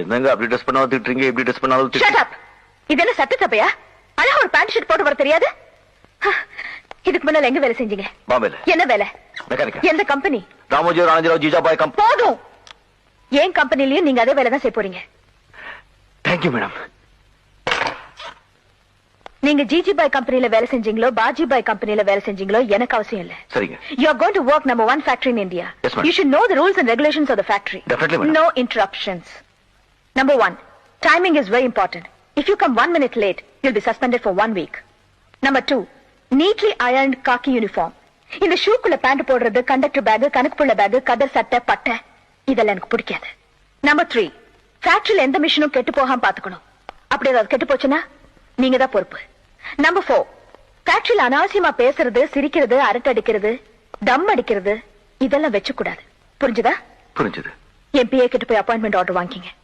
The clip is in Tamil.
என்னங்க அப்படி ட்ரெஸ் பண்ணாலும் திட்டுறீங்க, இப்படி ட்ரெஸ் பண்ணாலும் Shut up. இது என்ன சட்ட சபையா? அழகா ஒரு பேண்ட் ஷர்ட் போட்டு வர தெரியாது? இதுக்கு முன்னால எங்க வேலை செஞ்சீங்க? பாம்பேல. என்ன வேலை? மெக்கானிக்கா. எந்த கம்பெனி? ராமோஜி ராஜராவ் ஜிஜாபாய் கம்பெனி. போதும். ஏன் கம்பெனிலயும் நீங்க அதே வேலை தான் செய்ய போறீங்க. Thank you madam. நீங்க ஜிஜிபாய் கம்பெனில வேலை செஞ்சீங்களோ பாஜிபாய் கம்பெனில வேலை செஞ்சீங்களோ எனக்கு அவசியம் இல்ல. சரிங்க. You are going to work number 1 factory in India. Yes, ma'am. You should know the rules and regulations of the factory. Definitely, madam. No interruptions. Number 1, timing is very important. If you come 1 minute late, you'll be suspended for 1 week. Number 2, neatly ironed khaki uniform. இந்த ஷூக்குள்ள பேண்ட் போடுறது, கண்டக்டர் பேக், கணக்குப்புள்ள பேக், கதர் சட்டை, பட்டை இதெல்லாம் எனக்கு பிடிக்காது. நம்பர் 3, ஃபேக்டரியில எந்த மிஷினும் கெட்டு போகாம பாத்துக்கணும். அப்படி ஏதாவது கெட்டு போச்சுன்னா நீங்க தான் பொறுப்பு. நம்பர் 4, ஃபேக்டரியில அனாவசியமா பேசுறது, சிரிக்கிறது, அரட்டை அடிக்கிறது, தம் அடிக்கிறது இதெல்லாம் வச்சு கூடாது. புரிஞ்சுதா? புரிஞ்சது. என் பிஏ கிட்ட போய் அப்பாயின்மெண்ட் ஆர்டர் வாங்கிங்க.